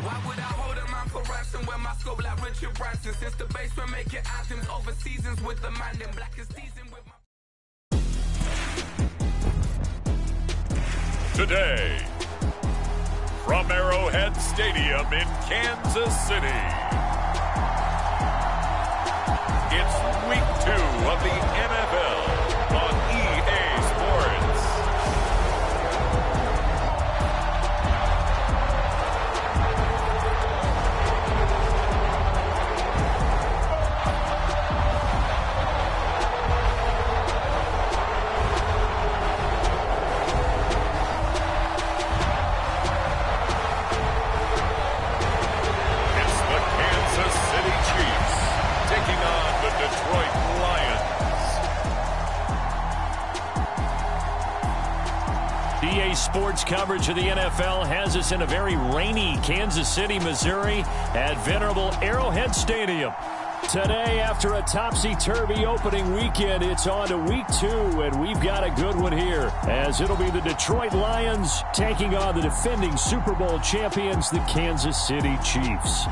Why would I hold a man for ransom when my scope like Richard Branson? Since the basement making anthems over seasons with the man in black is season with my... Today, from Arrowhead Stadium in Kansas City, it's Week 2 of the NFL on EA Sports. EA Sports coverage of the NFL has us in a very rainy Kansas City, Missouri at venerable Arrowhead Stadium. Today, after a topsy-turvy opening weekend, it's on to Week 2, and we've got a good one here, as it'll be the Detroit Lions taking on the defending Super Bowl champions, the Kansas City Chiefs.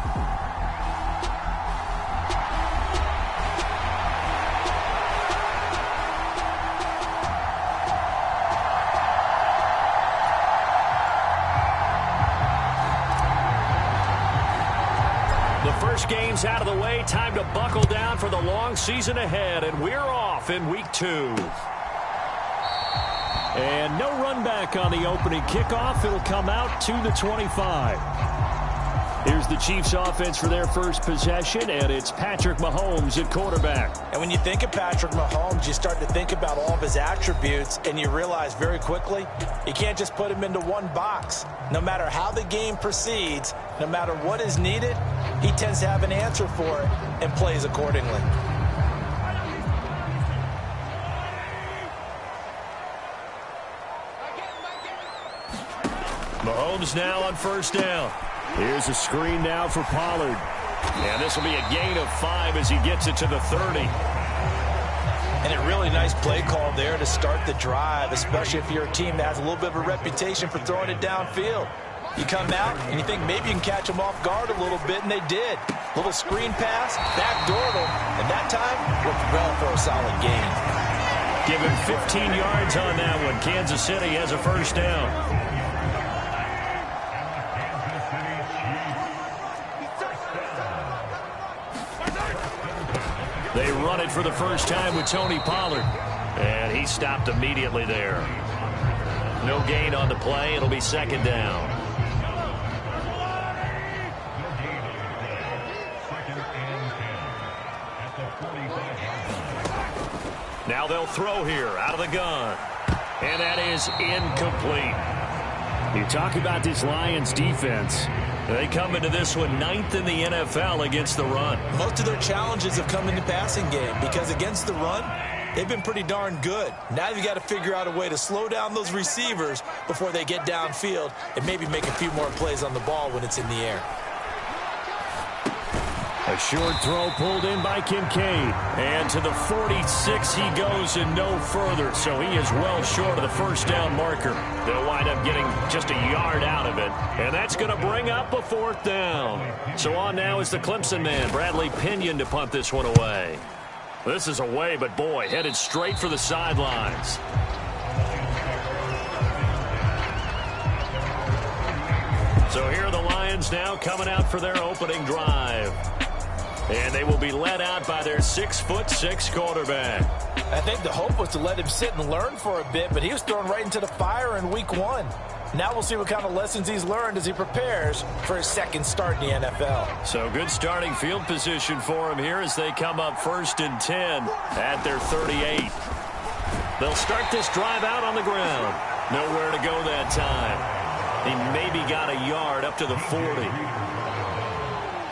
Games out of the way, time to buckle down for the long season ahead, and we're off in Week 2. And no run back on the opening kickoff. It'll come out to the 25. Here's the Chiefs offense for their first possession, and it's Patrick Mahomes at quarterback. And when you think of Patrick Mahomes, you start to think about all of his attributes, and you realize very quickly you can't just put him into one box. No matter how the game proceeds, no matter what is needed, he tends to have an answer for it and plays accordingly. Mahomes now on first down. Here's a screen now for Pollard. And this will be a gain of 5 as he gets it to the 30. And a really nice play call there to start the drive, especially if you're a team that has a little bit of a reputation for throwing it downfield. You come out and you think maybe you can catch them off guard a little bit, and they did. Little screen pass, backdoored them, and that time worked well for a solid gain. Give him 15 yards on that one. Kansas City has a first down. They run it for the first time with Tony Pollard. And he stopped immediately there. No gain on the play. It'll be second down. Now they'll throw here out of the gun. And that is incomplete. You talk about this Lions defense. They come into this one 9th in the NFL against the run. Most of their challenges have come in the passing game because against the run, they've been pretty darn good. Now you've got to figure out a way to slow down those receivers before they get downfield and maybe make a few more plays on the ball when it's in the air. A short throw pulled in by Kincaid. And to the 46 he goes and no further. So he is well short of the first down marker. They'll wind up getting just a yard out of it. And that's going to bring up a fourth down. So on now is the Clemson man, Bradley Pinion, to punt this one away. This is away, but boy, headed straight for the sidelines. So here are the Lions now coming out for their opening drive. And they will be led out by their 6'6" quarterback. I think the hope was to let him sit and learn for a bit, but he was thrown right into the fire in Week 1. Now we'll see what kind of lessons he's learned as he prepares for his second start in the NFL. So good starting field position for him here as they come up 1st and 10 at their 38. They'll start this drive out on the ground. Nowhere to go that time. He maybe got a yard up to the 40.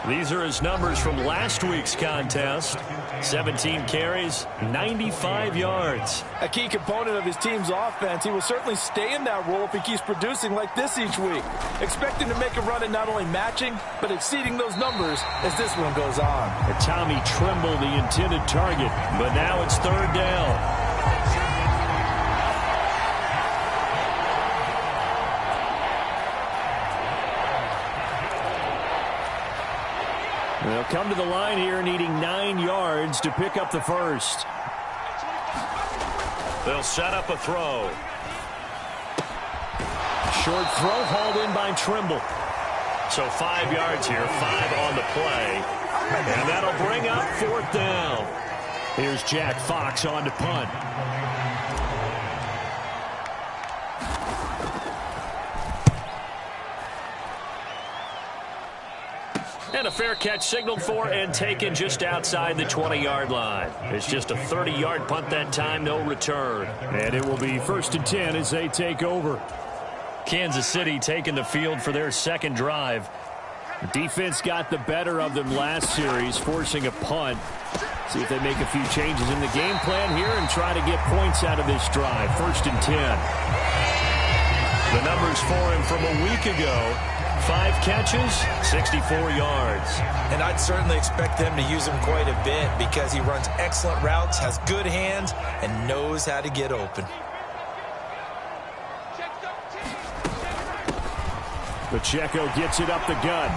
These are his numbers from last week's contest. 17 carries, 95 yards. A key component of his team's offense. He will certainly stay in that role if he keeps producing like this each week. Expect him to make a run at not only matching, but exceeding those numbers as this one goes on. Tommy Tremble, the intended target, but now it's 3rd down. They'll come to the line here needing 9 yards to pick up the first. They'll set up a throw. Short throw hauled in by Trimble. So 5 yards here, 5 on the play. And that'll bring up 4th down. Here's Jack Fox on to punt. And a fair catch signaled for and taken just outside the 20-yard line. It's just a 30-yard punt that time, no return. And it will be 1st and 10 as they take over. Kansas City taking the field for their second drive. The defense got the better of them last series, forcing a punt. See if they make a few changes in the game plan here and try to get points out of this drive. 1st and 10. The numbers for him from a week ago: 5 catches, 64 yards. And I'd certainly expect them to use him quite a bit because he runs excellent routes, has good hands, and knows how to get open. Pacheco gets it up the gut.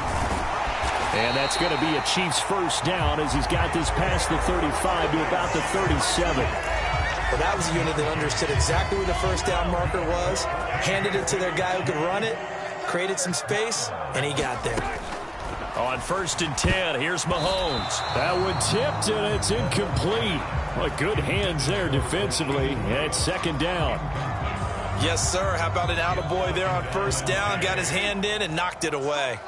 And that's going to be a Chiefs first down as he's got this past the 35 to about the 37. Well, that was a unit that understood exactly where the first down marker was, handed it to their guy who could run it, created some space, and he got there. On 1st and 10, here's Mahomes. That one tipped, and it's incomplete. Well, good hands there defensively. And it's 2nd down. Yes, sir. How about an attaboy there on 1st down? Got his hand in and knocked it away.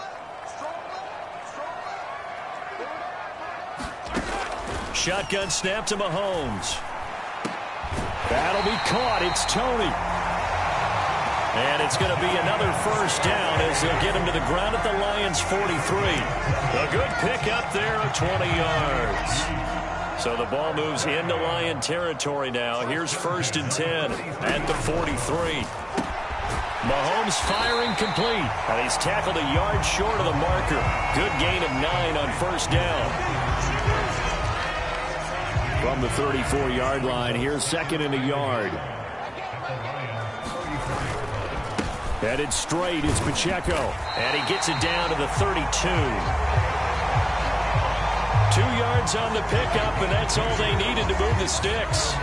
Shotgun snap to Mahomes. That'll be caught. It's Tony. And it's going to be another 1st down as they'll get him to the ground at the Lions' 43. A good pickup there of 20 yards. So the ball moves into Lion territory now. Here's 1st and 10 at the 43. Mahomes firing complete. And he's tackled a yard short of the marker. Good gain of 9 on 1st down. From the 34-yard line, here's 2nd and a yard. Headed straight is Pacheco. And he gets it down to the 32. 2 yards on the pickup, and that's all they needed to move the sticks.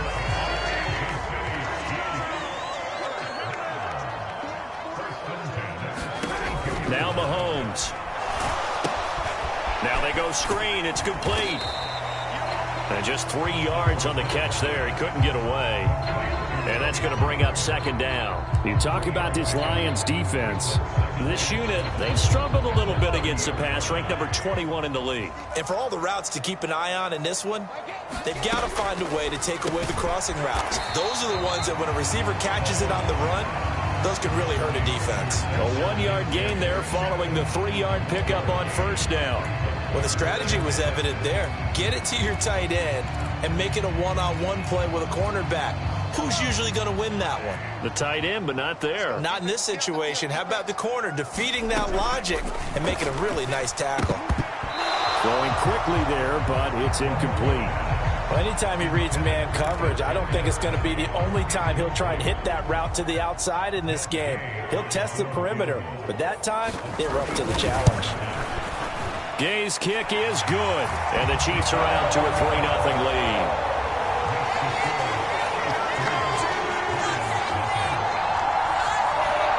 Now Mahomes. Now they go screen. It's complete. And just 3 yards on the catch there. He couldn't get away. And that's going to bring up 2nd down. You talk about this Lions defense. This unit, they've struggled a little bit against the pass, ranked number 21 in the league. And for all the routes to keep an eye on in this one, they've got to find a way to take away the crossing routes. Those are the ones that when a receiver catches it on the run, those can really hurt a defense. A 1-yard gain there following the 3-yard pickup on 1st down. Well, the strategy was evident there. Get it to your tight end and make it a one-on-one play with a cornerback. Who's usually going to win that one? The tight end, but not there. Not in this situation. How about the corner defeating that logic and making a really nice tackle? Throwing quickly there, but it's incomplete. Well, anytime he reads man coverage, I don't think it's going to be the only time he'll try and hit that route to the outside in this game. He'll test the perimeter, but that time, they were up to the challenge. Gay's kick is good, and the Chiefs are out to a 3-0 lead.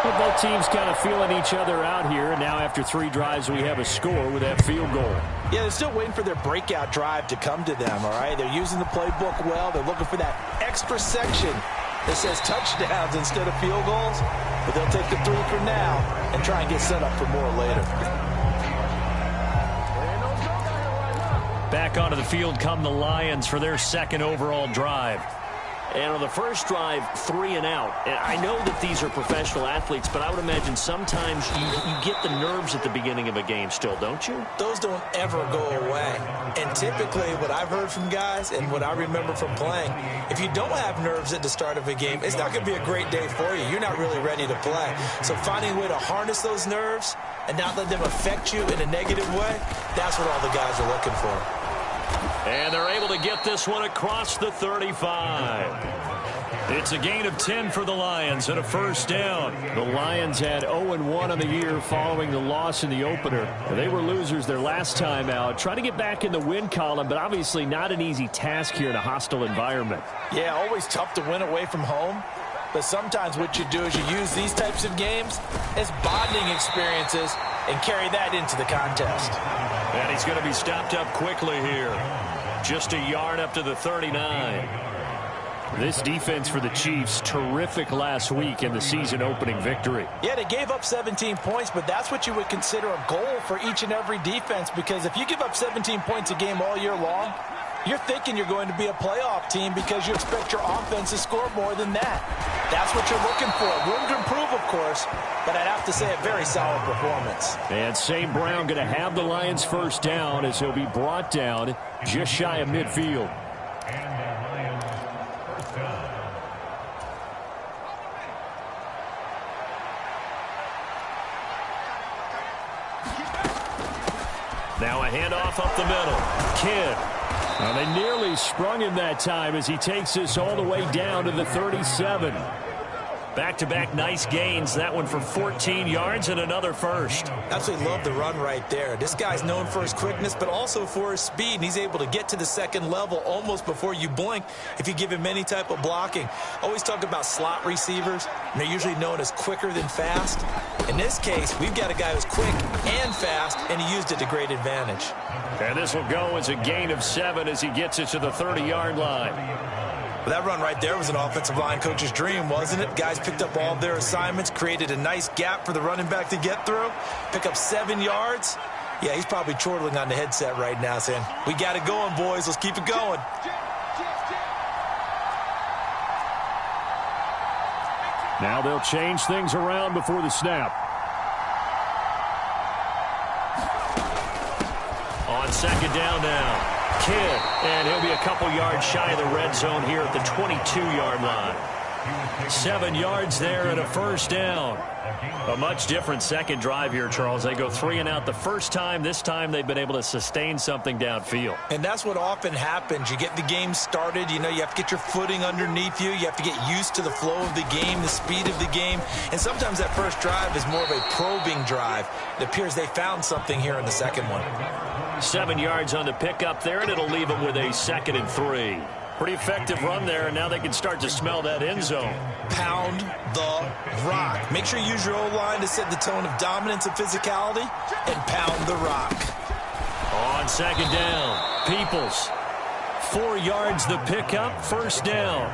Well, both teams kind of feeling each other out here. Now after 3 drives, we have a score with that field goal. Yeah, they're still waiting for their breakout drive to come to them, all right? They're using the playbook well. They're looking for that extra section that says touchdowns instead of field goals. But they'll take the 3 for now and try and get set up for more later. Back onto the field come the Lions for their 2nd overall drive. And on the first drive, 3 and out. And I know that these are professional athletes, but I would imagine sometimes you get the nerves at the beginning of a game still, don't you? Those don't ever go away. And typically what I've heard from guys and what I remember from playing, if you don't have nerves at the start of a game, it's not going to be a great day for you. You're not really ready to play. So finding a way to harness those nerves and not let them affect you in a negative way, that's what all the guys are looking for. And they're able to get this one across the 35. It's a gain of 10 for the Lions and a first down. The Lions had 0-1 on the year following the loss in the opener. They were losers their last time out. Trying to get back in the win column, but obviously not an easy task here in a hostile environment. Yeah, always tough to win away from home. But sometimes what you do is you use these types of games as bonding experiences and carry that into the contest. And he's going to be stopped up quickly here. Just a yard up to the 39. This defense for the Chiefs, terrific last week in the season-opening victory. Yeah, they gave up 17 points, but that's what you would consider a goal for each and every defense, because if you give up 17 points a game all year long, you're thinking you're going to be a playoff team because you expect your offense to score more than that. That's what you're looking for. Room to improve, of course, but I'd have to say a very solid performance. And St. Brown going to have the Lions first down as he'll be brought down just shy of midfield. Now a handoff up the middle. Kidd. Well, they nearly sprung him that time as he takes this all the way down to the 37. Back-to-back nice gains. That one for 14 yards and another first. Absolutely love the run right there. This guy's known for his quickness, but also for his speed. And he's able to get to the second level almost before you blink if you give him any type of blocking. Always talk about slot receivers. And they're usually known as quicker than fast. In this case, we've got a guy who's quick and fast, and he used it to great advantage. And this will go as a gain of 7 as he gets it to the 30-yard line. Well, that run right there was an offensive line coach's dream, wasn't it? Guys picked up all of their assignments, created a nice gap for the running back to get through, pick up 7 yards. Yeah, he's probably chortling on the headset right now saying, we got it going, boys. Let's keep it going. Now they'll change things around before the snap. On second down now. Kidd, and he'll be a couple yards shy of the red zone here at the 22-yard line. 7 yards there and a first down. A much different second drive here, Charles. They go 3 and out the first time. This time they've been able to sustain something downfield. And that's what often happens. You get the game started. You know, you have to get your footing underneath you. You have to get used to the flow of the game, the speed of the game. And sometimes that first drive is more of a probing drive. It appears they found something here in the second one. 7 yards on the pickup there, and it'll leave them with a 2nd and 3. Pretty effective run there, and now they can start to smell that end zone. Pound the rock. Make sure you use your O-line to set the tone of dominance and physicality, and pound the rock. On second down, Peoples. 4 yards the pickup, first down.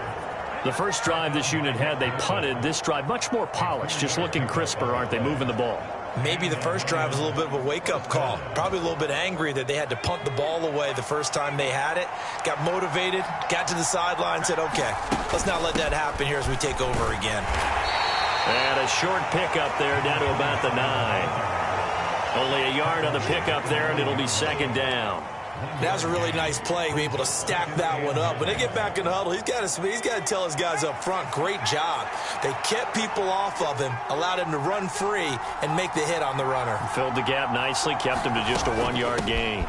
The first drive this unit had, they punted. This drive, much more polished, just looking crisper, aren't they, moving the ball? Maybe the first drive was a little bit of a wake-up call. Probably a little bit angry that they had to punt the ball away the first time they had it. Got motivated, got to the sideline, said, okay, let's not let that happen here as we take over again. And a short pickup there down to about the 9. Only a yard on the pickup there, and it'll be second down. That was a really nice play, being able to stack that one up. When they get back in the huddle, he's got to tell his guys up front, great job. They kept people off of him, allowed him to run free and make the hit on the runner. Filled the gap nicely, kept him to just a 1-yard gain.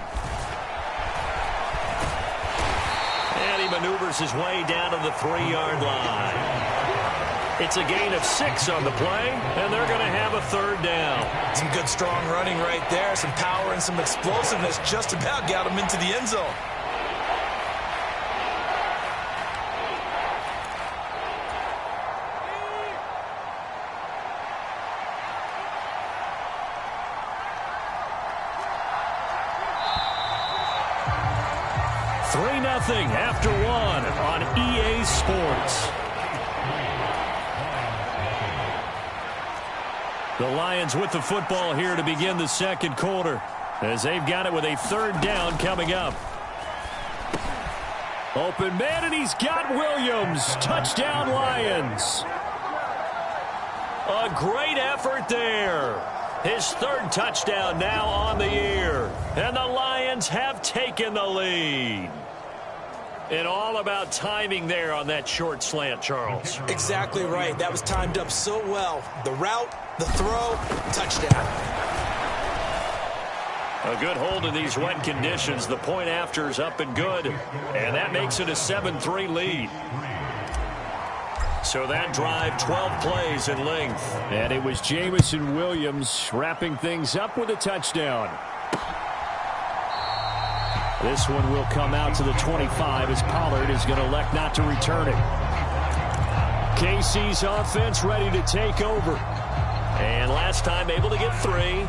And he maneuvers his way down to the 3-yard line. It's a gain of 6 on the play, and they're going to have a third down. Some good, strong running right there. Some power and some explosiveness just about got him into the end zone. Nothing after 1 on EA Sports. The Lions with the football here to begin the second quarter, as they've got it with a third down coming up. Open man, and he's got Williams. Touchdown, Lions. A great effort there. His third touchdown now on the year. And the Lions have taken the lead. And all about timing there on that short slant, Charles. Exactly right. That was timed up so well. The route, the throw, touchdown. A good hold in these wet conditions. The point after is up and good. And that makes it a 7-3 lead. So that drive, 12 plays in length. And it was Jamison Williams wrapping things up with a touchdown. This one will come out to the 25 as Pollard is going to elect not to return it. KC's offense ready to take over. And last time able to get 3.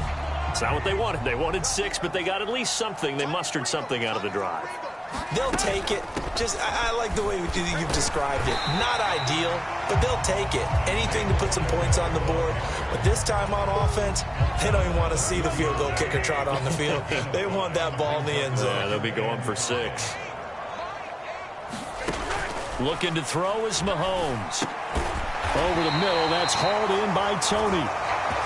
It's not what they wanted. They wanted 6, but they got at least something. They mustered something out of the drive. They'll take it. I like the way you've described it. Not ideal, but they'll take it. Anything to put some points on the board. But this time on offense, they don't even want to see the field goal kicker trot on the field. They want that ball in the end zone. Yeah, they'll be going for 6. Looking to throw is Mahomes. Over the middle, that's hauled in by Tony.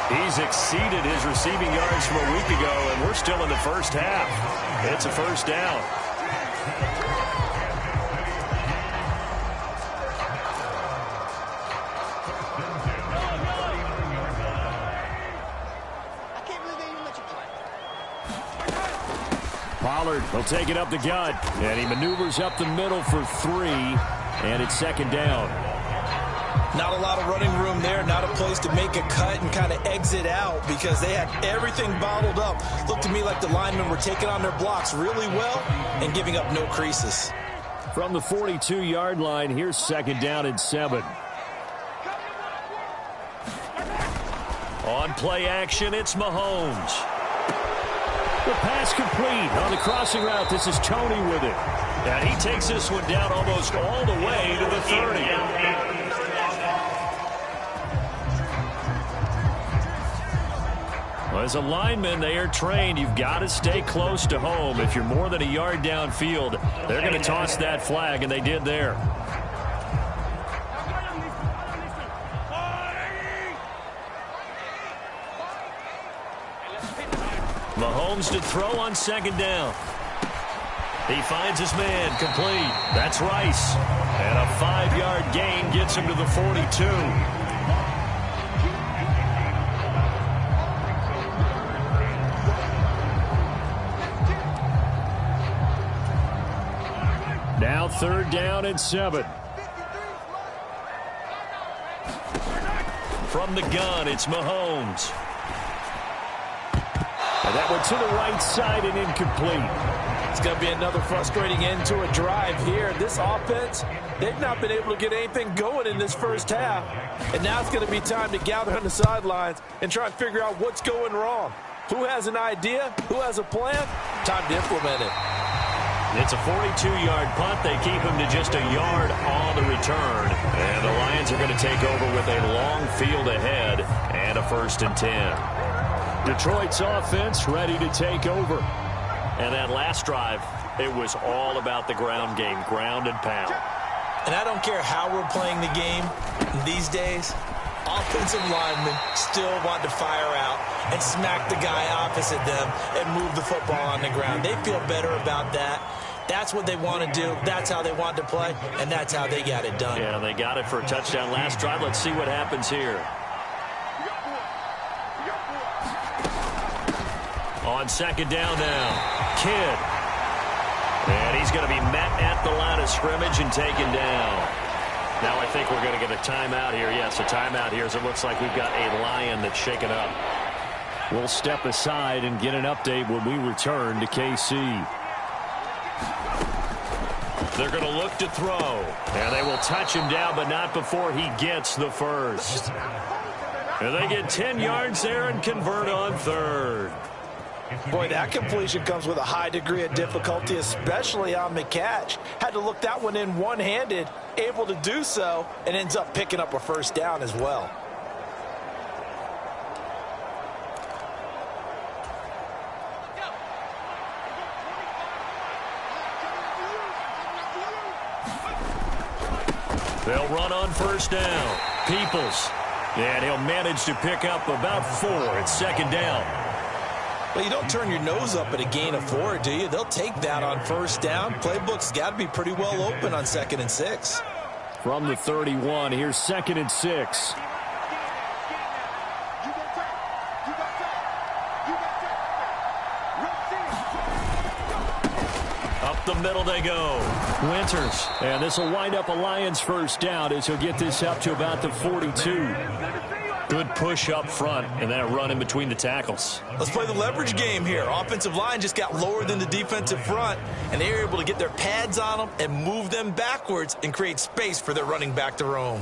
He's exceeded his receiving yards from a week ago, and we're still in the first half. It's a first down. Pollard will take it up the gut, and he maneuvers up the middle for 3, and it's second down. Not a lot of running room there, not a place to make a cut and kind of exit out because they had everything bottled up. Looked to me like the linemen were taking on their blocks really well and giving up no creases. From the 42-yard line, here's second down and 7. On play action, it's Mahomes. The pass complete on the crossing route. This is Tony with it. And he takes this one down almost all the way to the 30. Well, as a lineman, they are trained. You've got to stay close to home. If you're more than a yard downfield, they're going to toss that flag, and they did there. Mahomes to throw on second down. He finds his man, complete. That's Rice. And a 5-yard gain gets him to the 42. Now third down and 7. From the gun, it's Mahomes. And that one to the right side and incomplete. It's going to be another frustrating end to a drive here. This offense, they've not been able to get anything going in this first half. And now it's going to be time to gather on the sidelines and try and figure out what's going wrong. Who has an idea? Who has a plan? Time to implement it. It's a 42-yard punt. They keep him to just a yard on the return. And the Lions are going to take over with a long field ahead and a 1st and 10. Detroit's offense ready to take over. And that last drive, it was all about the ground game, ground and pound. And I don't care how we're playing the game these days, offensive linemen still want to fire out and smack the guy opposite them and move the football on the ground. They feel better about that. That's what they want to do. That's how they want to play, and that's how they got it done. Yeah, they got it for a touchdown last drive. Let's see what happens here. On second down now, Kidd. And he's going to be met at the line of scrimmage and taken down. Now I think we're going to get a timeout here. Yes, a timeout here as it looks like we've got a Lion that's shaken up. We'll step aside and get an update when we return to KC. They're going to look to throw. And they will touch him down, but not before he gets the first. And they get 10 yards there and convert on third. Boy, that completion comes with a high degree of difficulty, especially on the catch. Had to look that one in one-handed, able to do so, and ends up picking up a first down as well. They'll run on first down. Peoples. And he'll manage to pick up about 4 at second down. Well, you don't turn your nose up at a gain of 4, do you? They'll take that on first down. Playbook's got to be pretty well open on 2nd and 6. From the 31, here's 2nd and 6. Up Up the middle they go. Winters. And this will wind up a Lions first down as he'll get this up to about the 42. Good push up front and that run in between the tackles. Let's play the leverage game here. Offensive line just got lower than the defensive front, and they were able to get their pads on them and move them backwards and create space for their running back to roam.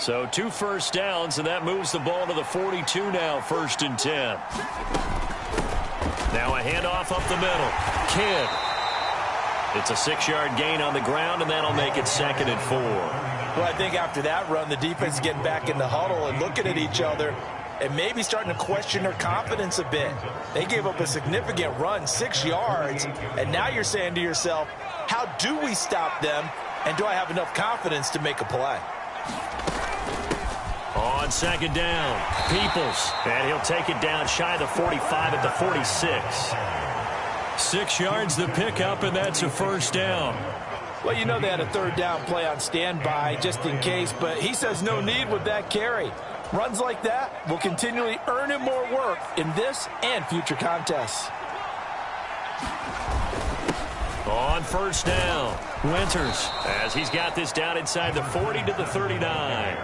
So 2 first downs, and that moves the ball to the 42 now, 1st and 10. Now a handoff up the middle. Kidd. It's a 6-yard gain on the ground, and that'll make it 2nd and 4. Well, I think after that run, the defense is getting back in the huddle and looking at each other and maybe starting to question their confidence a bit. They gave up a significant run, 6 yards, and now you're saying to yourself, how do we stop them, and do I have enough confidence to make a play? On 2nd down, Peoples, and he'll take it down shy of the 45 at the 46. 6 yards the pickup, and that's a 1st down. Well, you know they had a 3rd down play on standby just in case, but he says no need with that carry. Runs like that will continually earn him more work in this and future contests. On 1st down, Winters, as he's got this down inside the 40 to the 39.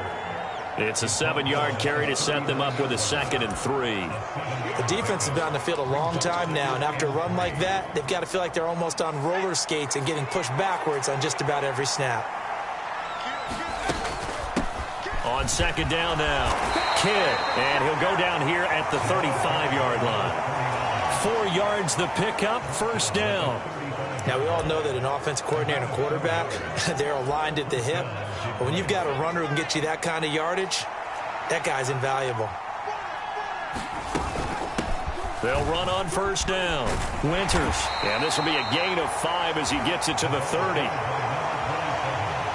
It's a 7-yard carry to set them up with a 2nd and 3. The defense has been on the field a long time now, and after a run like that, they've got to feel like they're almost on roller skates and getting pushed backwards on just about every snap. On 2nd down now, Kidd, and he'll go down here at the 35-yard line. 4 yards the pickup, 1st down. Now, we all know that an offensive coordinator and a quarterback, they're aligned at the hip. But when you've got a runner who can get you that kind of yardage, that guy's invaluable. They'll run on 1st down. Winters, and this will be a gain of 5 as he gets it to the 30.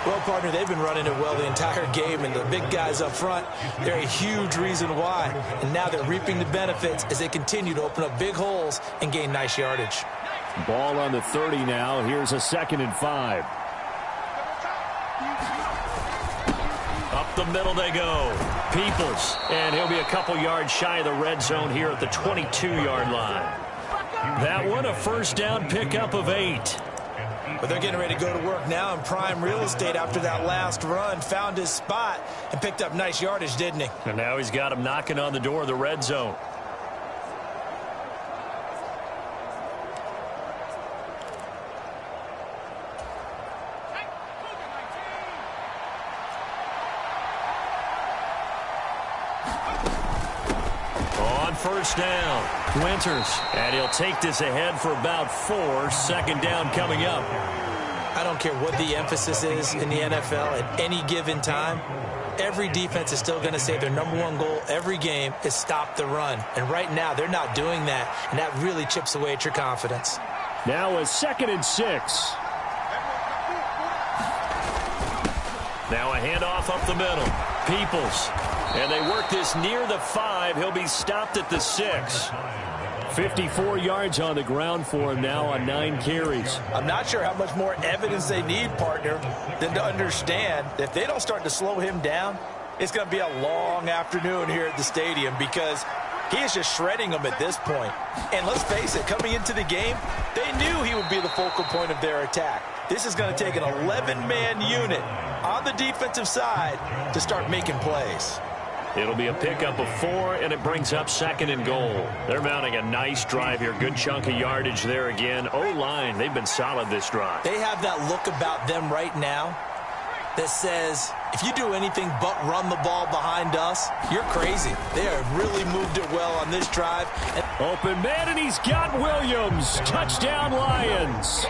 Well, partner, they've been running it well the entire game, and the big guys up front, they're a huge reason why. And now they're reaping the benefits as they continue to open up big holes and gain nice yardage. Ball on the 30 now. Here's a 2nd and 5. Up the middle they go. Peoples, and he'll be a couple yards shy of the red zone here at the 22-yard line. That one a 1st down pickup of 8. But they're getting ready to go to work now in prime real estate after that last run. Found his spot and picked up nice yardage, didn't he? And now he's got him knocking on the door of the red zone. On 1st down, Winters, and he'll take this ahead for about 4. 2nd down coming up. I don't care what the emphasis is in the NFL at any given time. Every defense is still going to say their #1 goal every game is stop the run. And right now, they're not doing that, and that really chips away at your confidence. Now a 2nd and 6. Now a handoff up the middle. Peoples. And they work this near the 5. He'll be stopped at the 6. 54 yards on the ground for him now on 9 carries. I'm not sure how much more evidence they need, partner, than to understand that if they don't start to slow him down, it's going to be a long afternoon here at the stadium because he is just shredding them at this point. And let's face it, coming into the game, they knew he would be the focal point of their attack. This is going to take an 11-man unit on the defensive side to start making plays. It'll be a pickup of 4, and it brings up 2nd and goal. They're mounting a nice drive here. Good chunk of yardage there again. O-line, they've been solid this drive. They have that look about them right now that says, if you do anything but run the ball behind us, you're crazy. They have really moved it well on this drive. Open man, and he's got Williams. Touchdown, Lions.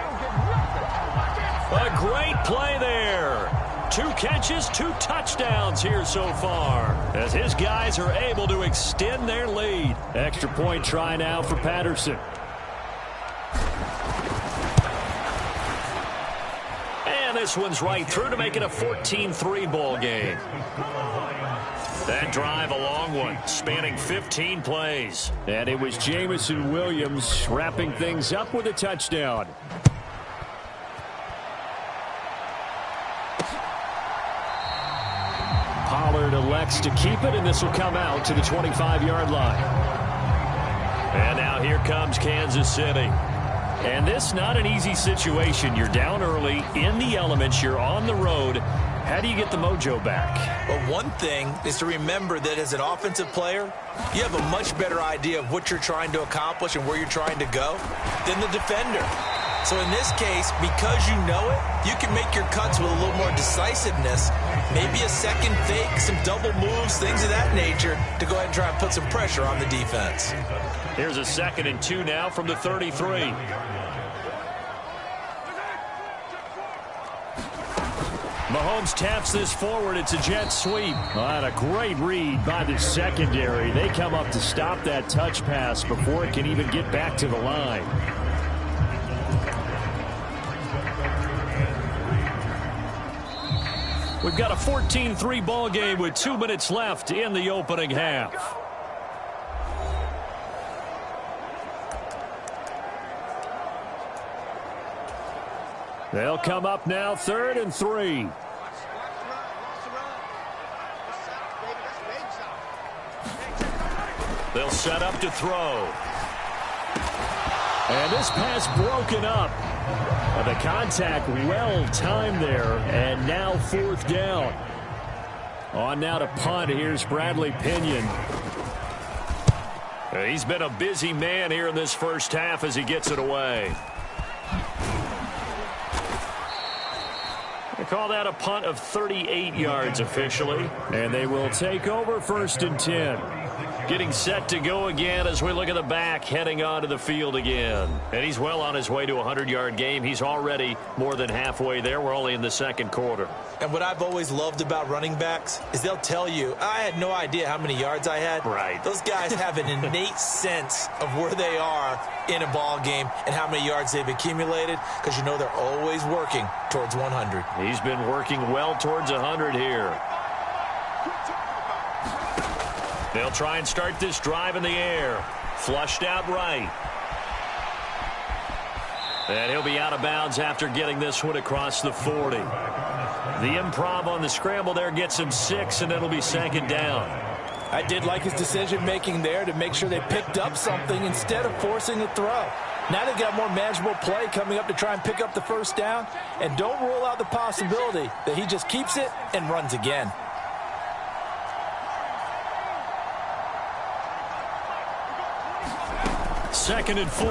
A great play there. 2 catches, 2 touchdowns here so far as his guys are able to extend their lead. Extra point try now for Patterson. And this one's right through to make it a 14-3 ball game. That drive, a long one, spanning 15 plays. And it was Jamison Williams wrapping things up with a touchdown. Pollard elects to keep it, and this will come out to the 25-yard line. And now here comes Kansas City. And this not an easy situation. You're down early, in the elements, you're on the road. How do you get the mojo back? Well, one thing is to remember that as an offensive player, you have a much better idea of what you're trying to accomplish and where you're trying to go than the defender. So in this case, because you know it, you can make your cuts with a little more decisiveness, maybe a second fake, some double moves, things of that nature, to go ahead and try and put some pressure on the defense. Here's a 2nd and 2 now from the 33. Mahomes taps this forward. It's a jet sweep. And a great read by the secondary. They come up to stop that touch pass before it can even get back to the line. We've got a 14-3 ball game with 2 minutes left in the opening half. They'll come up now, 3rd and 3. They'll set up to throw. And this pass broken up. The contact well timed there, and now 4th down. On now to punt. Here's Bradley Pinion. He's been a busy man here in this first half as he gets it away. They call that a punt of 38 yards officially. And they will take over 1st and 10. Getting set to go again as we look at the back, heading onto the field again. And he's well on his way to a 100-yard game. He's already more than halfway there. We're only in the 2nd quarter. And what I've always loved about running backs is they'll tell you, I had no idea how many yards I had. Right. Those guys have an innate sense of where they are in a ball game and how many yards they've accumulated, because you know they're always working towards 100. He's been working well towards 100 here. They'll try and start this drive in the air. Flushed out right. And he'll be out of bounds after getting this one across the 40. The improv on the scramble there gets him 6, and it'll be 2nd down. I did like his decision-making there to make sure they picked up something instead of forcing the throw. Now they've got more manageable play coming up to try and pick up the 1st down. And don't rule out the possibility that he just keeps it and runs again. Second and 4.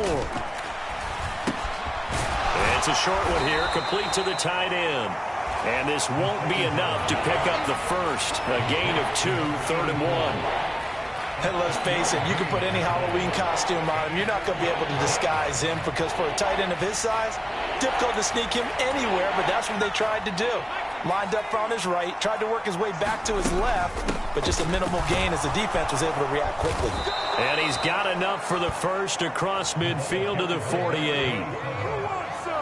It's a short one here, complete to the tight end. And this won't be enough to pick up the first. A gain of 2, 3rd and 1. And let's face it, you can put any Halloween costume on him. You're not going to be able to disguise him, because for a tight end of his size, difficult to sneak him anywhere, but that's what they tried to do. Lined up on his right, tried to work his way back to his left, but just a minimal gain as the defense was able to react quickly. And he's got enough for the first across midfield to the 48.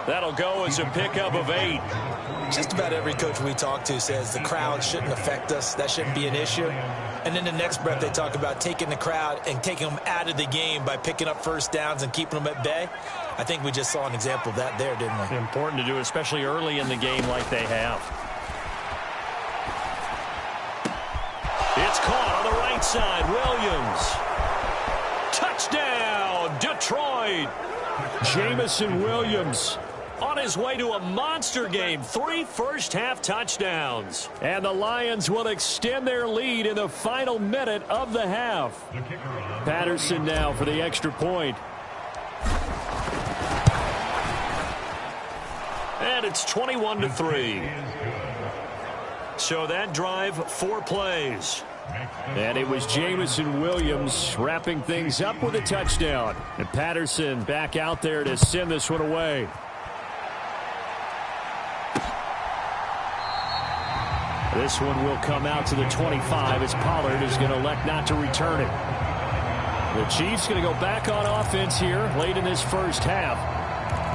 That'll go as a pickup of 8. Just about every coach we talk to says the crowd shouldn't affect us. That shouldn't be an issue. And in the next breath, they talk about taking the crowd and taking them out of the game by picking up 1st downs and keeping them at bay. I think we just saw an example of that there, didn't we? Important to do, especially early in the game like they have. It's caught on the right side. Williams. Touchdown, Detroit. Jamison Williams on his way to a monster game. 3 first-half touchdowns. And the Lions will extend their lead in the final minute of the half. Patterson now for the extra point. And it's 21-3. So that drive, 4 plays. And it was Jamison Williams wrapping things up with a touchdown. And Patterson back out there to send this one away. This one will come out to the 25 as Pollard is going to elect not to return it. The Chiefs going to go back on offense here late in this first half.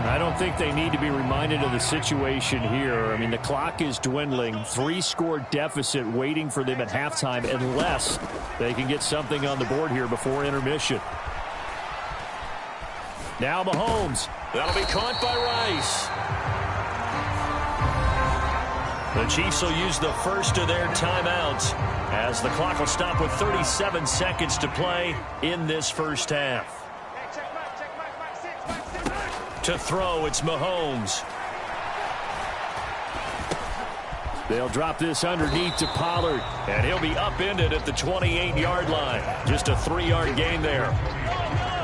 I don't think they need to be reminded of the situation here. I mean, the clock is dwindling. 3-score deficit waiting for them at halftime unless they can get something on the board here before intermission. Now Mahomes. That'll be caught by Rice. The Chiefs will use the first of their timeouts as the clock will stop with 37 seconds to play in this first half. To throw, it's Mahomes. They'll drop this underneath to Pollard, and he'll be upended at the 28-yard line. Just a 3-yard gain there.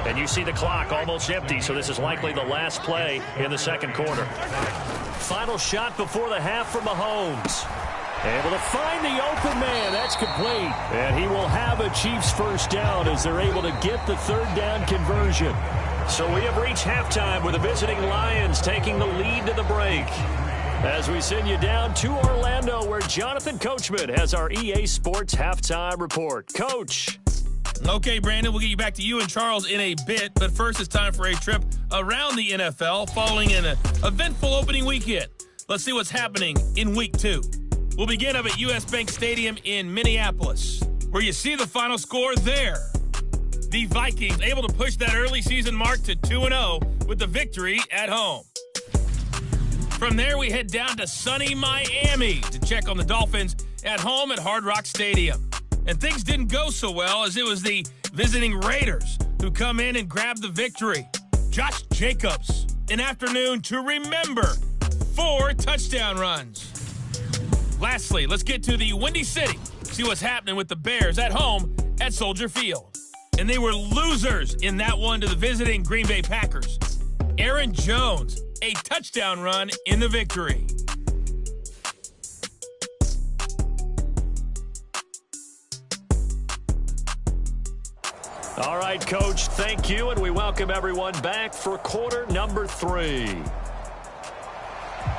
And you see the clock almost empty, so this is likely the last play in the second quarter. Final shot before the half for Mahomes. Able to find the open man. That's complete. And he will have a Chiefs first down as they're able to get the third down conversion. So we have reached halftime with the visiting Lions taking the lead to the break. As we send you down to Orlando, where Jonathan Coachman has our EA Sports halftime report. Coach. Okay, Brandon, we'll get you back to you and Charles in a bit, but first it's time for a trip around the NFL following an eventful opening weekend. Let's see what's happening in Week 2. We'll begin up at US Bank Stadium in Minneapolis, where you see the final score there. The Vikings able to push that early season mark to 2-0 with the victory at home. From there, we head down to sunny Miami to check on the Dolphins at home at Hard Rock Stadium. And things didn't go so well, as it was the visiting Raiders who come in and grab the victory. Josh Jacobs, an afternoon to remember, 4 touchdown runs. Lastly, let's get to the Windy City, see what's happening with the Bears at home at Soldier Field. And they were losers in that one to the visiting Green Bay Packers. Aaron Jones, a touchdown run in the victory. All right, Coach, thank you, and we welcome everyone back for quarter number 3.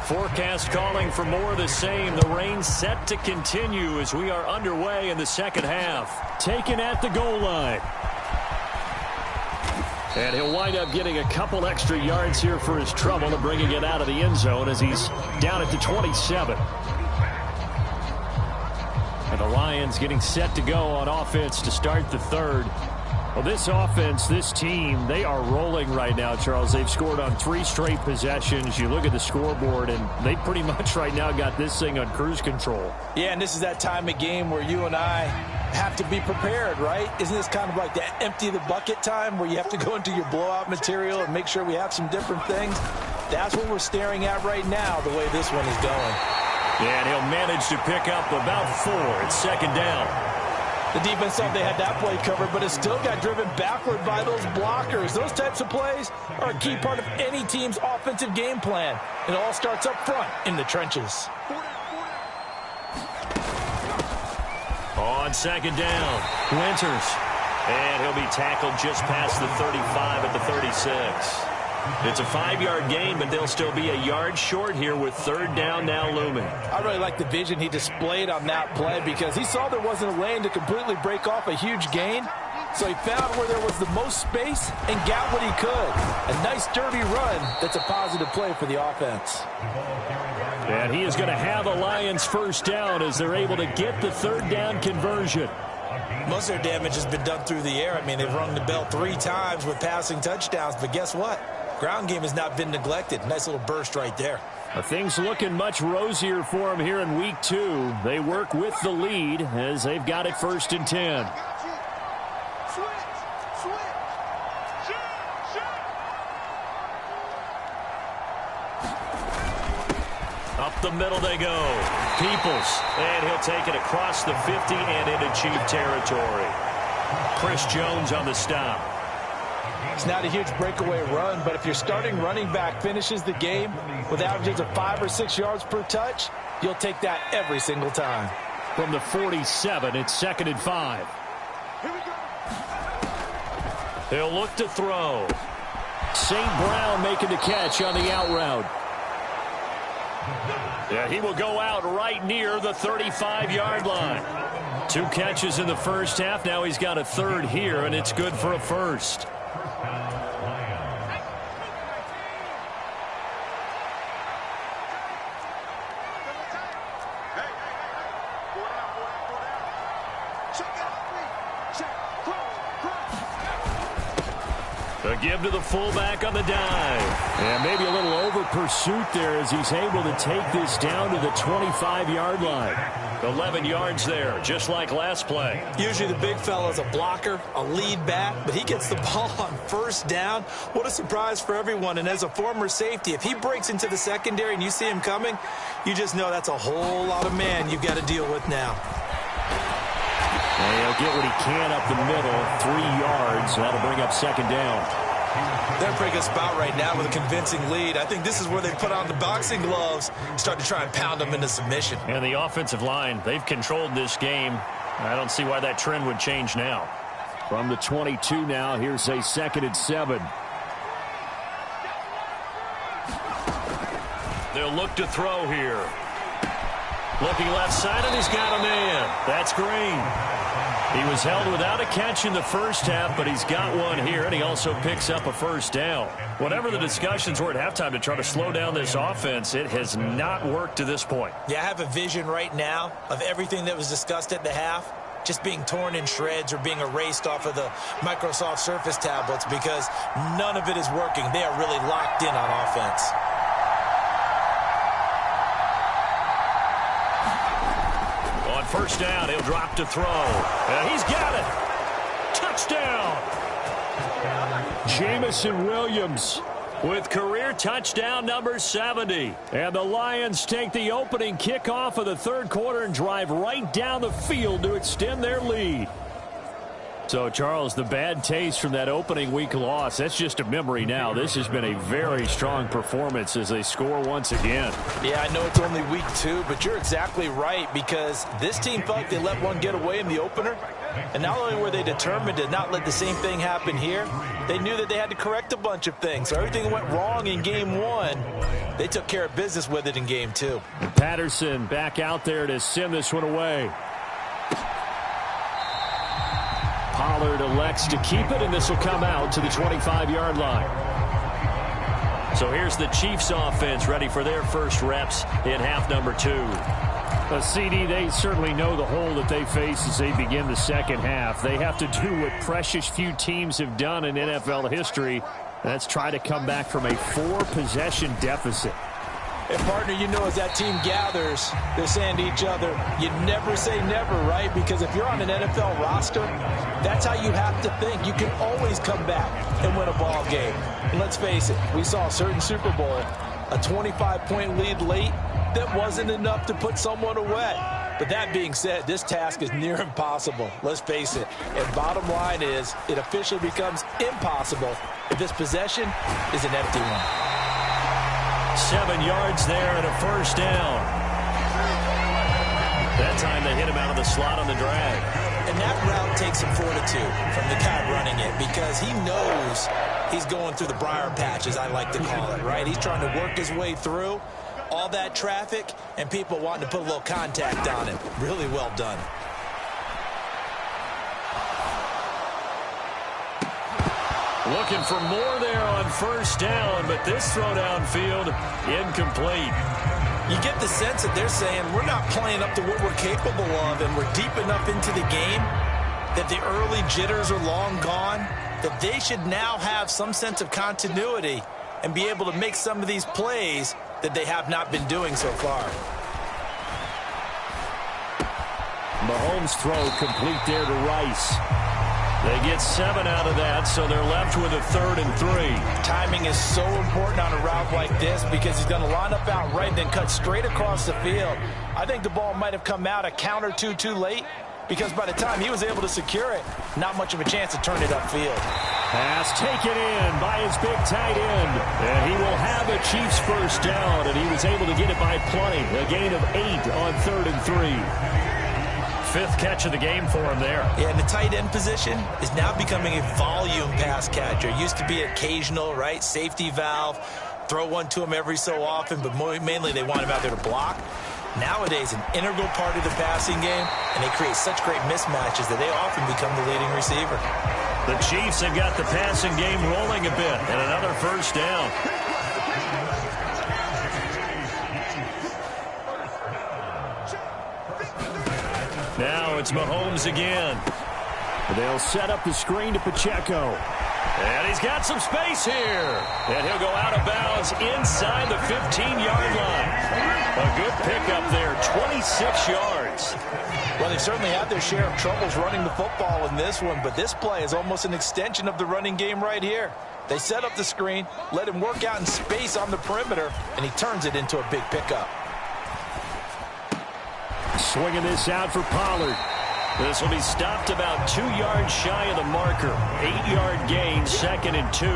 Forecast calling for more of the same. The rain set to continue as we are underway in the second half. Taken at the goal line. And he'll wind up getting a couple extra yards here for his trouble and bringing it out of the end zone as he's down at the 27. And the Lions getting set to go on offense to start the third. Well, this offense, this team, they are rolling right now, Charles. They've scored on 3 straight possessions. You look at the scoreboard, and they pretty much right now got this thing on cruise control. Yeah, and this is that time of game where you and I have to be prepared, right? Isn't this kind of like that empty the bucket time where you have to go into your blowout material and make sure we have some different things? That's what we're staring at right now, the way this one is going. Yeah, and he'll manage to pick up about 4. It's second down. The defense thought they had that play covered, but it still got driven backward by those blockers. Those types of plays are a key part of any team's offensive game plan. It all starts up front in the trenches. On second down, Winters. And he'll be tackled just past the 35 at the 36. It's a 5-yard gain, but they'll still be a yard short here with third down now looming. I really like the vision he displayed on that play because he saw there wasn't a lane to completely break off a huge gain. So he found where there was the most space and got what he could. A nice dirty run that's a positive play for the offense. And he is going to have a Lions first down as they're able to get the third down conversion. Most of their damage has been done through the air. I mean, they've rung the bell 3 times with passing touchdowns, but guess what? Ground game has not been neglected. Nice little burst right there. Things looking much rosier for them here in week 2. They work with the lead as they've got it first and 10. Up the middle they go. Peoples, and he'll take it across the 50 and into Chief territory. Chris Jones on the stop. It's not a huge breakaway run, but if your starting running back finishes the game with averages of 5 or 6 yards per touch, you'll take that every single time. From the 47, it's second and 5. He'll look to throw. St. Brown making the catch on the out route. Yeah, he will go out right near the 35-yard line. 2 catches in the first half. Now he's got a third here, and it's good for a first. give to the fullback on the dive. And maybe a little over pursuit there as he's able to take this down to the 25-yard line. 11 yards there, just like last play. Usually the big fella's a blocker, a lead back, but he gets the ball on first down. What a surprise for everyone. And as a former safety, if he breaks into the secondary and you see him coming, you just know that's a whole lot of man you've got to deal with now. And he'll get what he can up the middle, 3 yards. That'll bring up second down. They're in a pretty good spot right now with a convincing lead. I think this is where they put on the boxing gloves and start to try and pound them into submission. And the offensive line, they've controlled this game. I don't see why that trend would change now. From the 22 now, here's a 2nd and 7. They'll look to throw here. Looking left side, and he's got a man. That's Green. He was held without a catch in the first half, but he's got one here, and he also picks up a first down. Whatever the discussions were at halftime to try to slow down this offense, it has not worked to this point. Yeah, I have a vision right now of everything that was discussed at the half just being torn in shreds or being erased off of the Microsoft Surface tablets because none of it is working. They are really locked in on offense. First down, he'll drop to throw. And he's got it. Touchdown. Jamison Williams with career touchdown number 70. And the Lions take the opening kickoff of the third quarter and drive right down the field to extend their lead. So, Charles, the bad taste from that opening week loss, that's just a memory now. This has been a very strong performance as they score once again. Yeah, I know it's only week 2, but you're exactly right because this team felt like they let one get away in the opener. And not only were they determined to not let the same thing happen here, they knew that they had to correct a bunch of things. So everything went wrong in game 1. They took care of business with it in game 2. And Patterson back out there to send this one away. Pollard elects to keep it, and this will come out to the 25-yard line. So here's the Chiefs offense ready for their first reps in half number 2. CD, they certainly know the hole that they face as they begin the second half. They have to do what precious few teams have done in NFL history. That's try to come back from a 4-possession deficit. And, partner, you know as that team gathers, they're saying to each other, you never say never, right? Because if you're on an NFL roster, that's how you have to think. You can always come back and win a ball game. And let's face it, we saw a certain Super Bowl, a 25-point lead late that wasn't enough to put someone away. But that being said, this task is near impossible. Let's face it. And bottom line is, it officially becomes impossible if this possession is an empty one. 7 yards there and a first down. That time they hit him out of the slot on the drag. And that route takes some fortitude from the guy running it because he knows he's going through the briar patch, as I like to call it, right? He's trying to work his way through all that traffic and people wanting to put a little contact on him. Really well done. Looking for more there on first down, but this throw downfield incomplete. You get the sense that they're saying we're not playing up to what we're capable of, and we're deep enough into the game that the early jitters are long gone, that they should now have some sense of continuity and be able to make some of these plays that they have not been doing so far. Mahomes' throw complete there to Rice. They get 7 out of that, so they're left with a 3rd and 3. Timing is so important on a route like this because he's going to line up out right, then cut straight across the field. I think the ball might have come out a count or two too late because by the time he was able to secure it, not much of a chance to turn it upfield. Pass taken in by his big tight end. And he will have a Chiefs first down, and he was able to get it by plenty. A gain of 8 on 3rd and 3. 5th catch of the game for him there. Yeah, and the tight end position is now becoming a volume pass catcher. Used to be occasional, right? Safety valve. Throw one to him every so often, but mainly they want him out there to block. Nowadays, an integral part of the passing game, and they create such great mismatches that they often become the leading receiver. The Chiefs have got the passing game rolling a bit, and another first down. Now it's Mahomes again. They'll set up the screen to Pacheco. And he's got some space here. And he'll go out of bounds inside the 15-yard line. A good pickup there, 26 yards. Well, they certainly had their share of troubles running the football in this one, but this play is almost an extension of the running game right here. They set up the screen, let him work out in space on the perimeter, and he turns it into a big pickup. Swinging this out for Pollard. This will be stopped about 2 yards shy of the marker. 8-yard gain, 2nd and 2.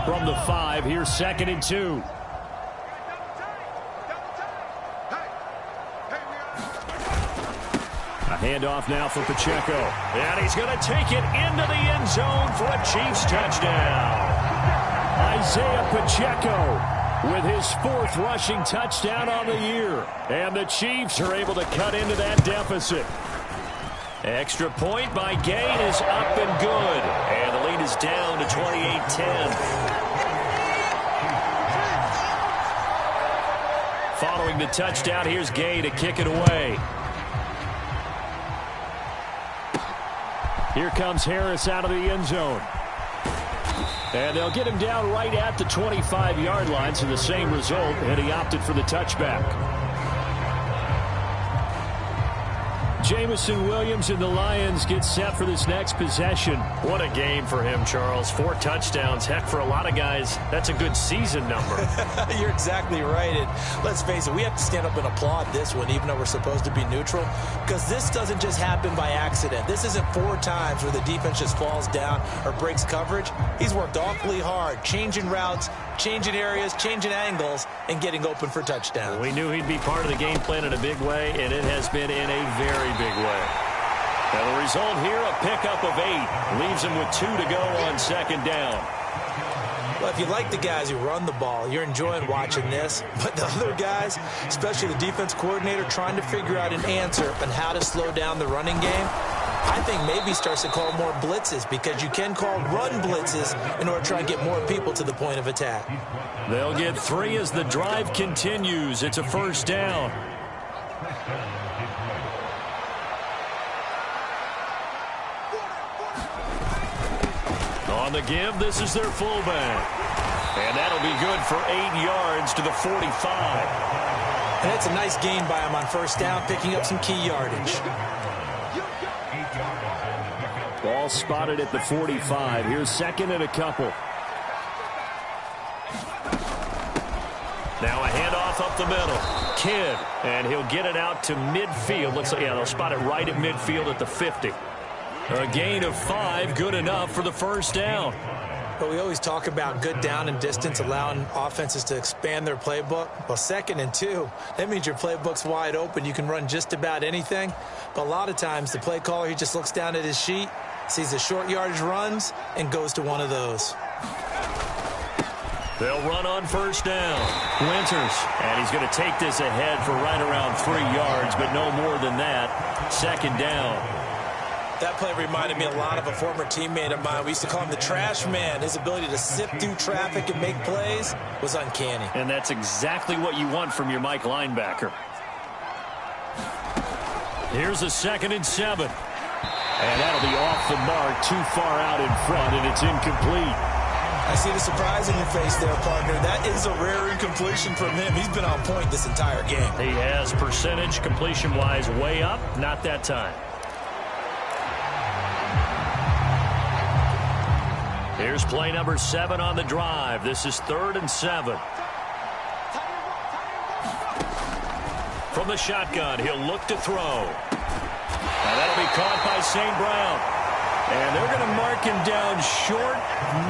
From the 5, here's 2nd and 2. A handoff now for Pacheco. And he's going to take it into the end zone for a Chiefs touchdown. Isaiah Pacheco with his 4th rushing touchdown on the year. And the Chiefs are able to cut into that deficit. Extra point by Gain is up and good. And the lead is down to 28-10. Following the touchdown, here's Gay to kick it away. Here comes Harris out of the end zone. And they'll get him down right at the 25-yard line, so the same result, and he opted for the touchback. Jamison Williams and the Lions get set for this next possession. What a game for him, Charles. 4 touchdowns. Heck, for a lot of guys, that's a good season number. You're exactly right. And let's face it, we have to stand up and applaud this one, even though we're supposed to be neutral, because this doesn't just happen by accident. This isn't 4 times where the defense just falls down or breaks coverage. He's worked awfully hard, changing routes, changing areas, changing angles, and getting open for touchdowns. We knew he'd be part of the game plan in a big way, and it has been in a very big way. And the result here, a pickup of 8. Leaves him with 2 to go on 2nd down. Well, if you like the guys who run the ball, you're enjoying watching this. But the other guys, especially the defense coordinator, trying to figure out an answer on how to slow down the running game, I think maybe starts to call more blitzes, because you can call run blitzes in order to try and get more people to the point of attack. They'll get 3 as the drive continues. It's a 1st down. On the give, this is their fullback. And that'll be good for 8 yards to the 45. And it's a nice gain by him on 1st down, picking up some key yardage. Ball spotted at the 45. Here's 2nd and a couple. Now a handoff up the middle. Kidd, and he'll get it out to midfield. Looks like, yeah, they'll spot it right at midfield at the 50. A gain of 5, good enough for the 1st down. But we always talk about good down and distance, allowing offenses to expand their playbook. Well, 2nd and 2, that means your playbook's wide open. You can run just about anything. But a lot of times, the play caller, he just looks down at his sheet, sees the short yardage runs, and goes to one of those. They'll run on 1st down. Winters, and he's going to take this ahead for right around 3 yards, but no more than that. 2nd down. That play reminded me a lot of a former teammate of mine. We used to call him the trash man. His ability to sift through traffic and make plays was uncanny. And that's exactly what you want from your Mike linebacker. Here's a 2nd and 7. And that'll be off the mark, too far out in front, and it's incomplete. I see the surprise in your face there, partner. That is a rare incompletion from him. He's been on point this entire game. He has, percentage completion-wise way up, not that time. Here's play number 7 on the drive. This is 3rd and 7. From the shotgun, he'll look to throw. Now that'll be caught by St. Brown. And they're going to mark him down short,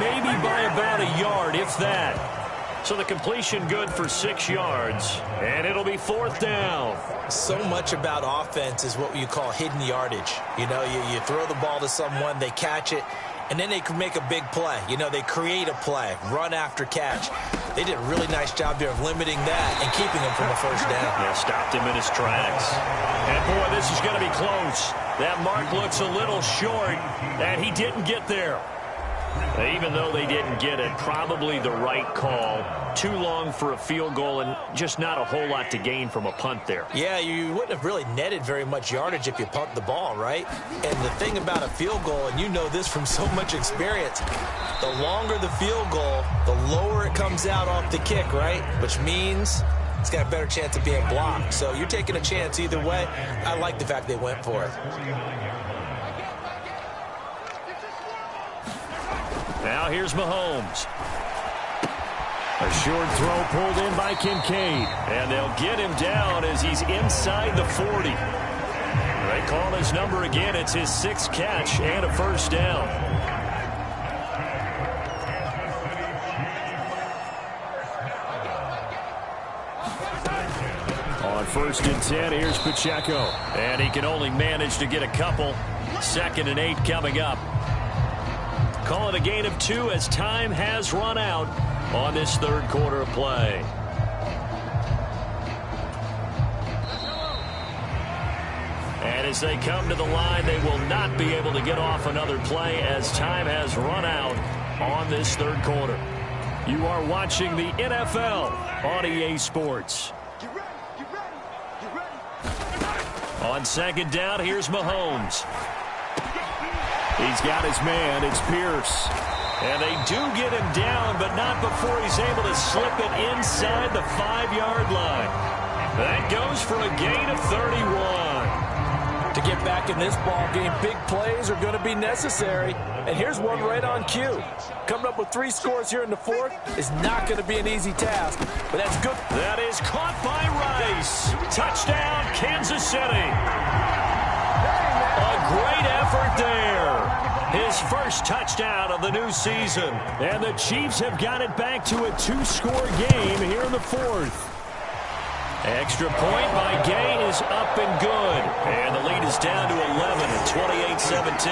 maybe by about a yard, if that. So the completion good for 6 yards. And it'll be 4th down. So much about offense is what you call hidden yardage. You know, you throw the ball to someone, they catch it, and then they can make a big play. You know, they create a play, run after catch. They did a really nice job there of limiting that and keeping him from a 1st down. Yeah, stopped him in his tracks. And, boy, this is going to be close. That mark looks a little short, and he didn't get there. Even though they didn't get it, probably the right call. Too long for a field goal and just not a whole lot to gain from a punt there. Yeah, you wouldn't have really netted very much yardage if you pumped the ball, right? And the thing about a field goal, and you know this from so much experience, the longer the field goal, the lower it comes out off the kick, right? Which means it's got a better chance of being blocked. So you're taking a chance either way. I like the fact they went for it. Now here's Mahomes. A short throw pulled in by Kincaid. And they'll get him down as he's inside the 40. They call his number again. It's his 6th catch and a first down. On 1st and 10, here's Pacheco. And he can only manage to get a couple. 2nd and 8 coming up. Call it a gain of 2 as time has run out on this 3rd quarter of play. And as they come to the line, they will not be able to get off another play as time has run out on this 3rd quarter. You are watching the NFL on EA Sports. On 2nd down, here's Mahomes. He's got his man. It's Pierce. And they do get him down, but not before he's able to slip it inside the 5-yard line. That goes for a gain of 31. To get back in this ball game, big plays are going to be necessary. And here's one right on cue. Coming up with 3 scores here in the 4th is not going to be an easy task, but that's good. That is caught by Rice. Touchdown, Kansas City. A great effort there. His first touchdown of the new season. And the Chiefs have got it back to a 2-score game here in the 4th. Extra point by Gay is up and good. And the lead is down to 11 at 28-17.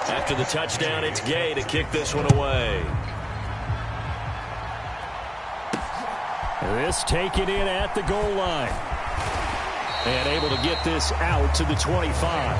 After the touchdown, it's Gay to kick this one away. This taken in at the goal line. And able to get this out to the 25.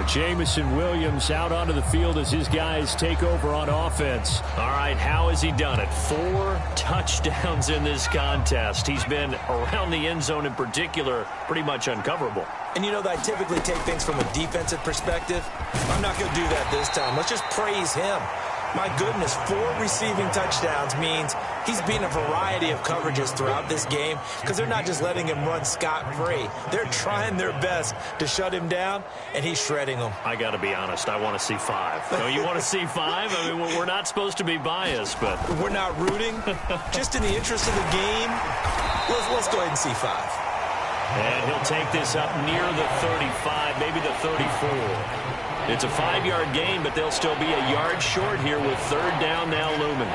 Jamison Williams out onto the field as his guys take over on offense. All right, how has he done it? 4 touchdowns in this contest. He's been around the end zone in particular, pretty much uncoverable. And you know that I typically take things from a defensive perspective. I'm not going to do that this time. Let's just praise him. My goodness, 4 receiving touchdowns means he's beaten a variety of coverages throughout this game because they're not just letting him run scot-free. They're trying their best to shut him down, and he's shredding them. I got to be honest, I want to see 5. Don't you want to see 5? I mean, we're not supposed to be biased, but... We're not rooting. Just in the interest of the game, let's go ahead and see 5. And he'll take this up near the 35, maybe the 34. It's a 5-yard gain, but they'll still be a yard short here with 3rd down now looming.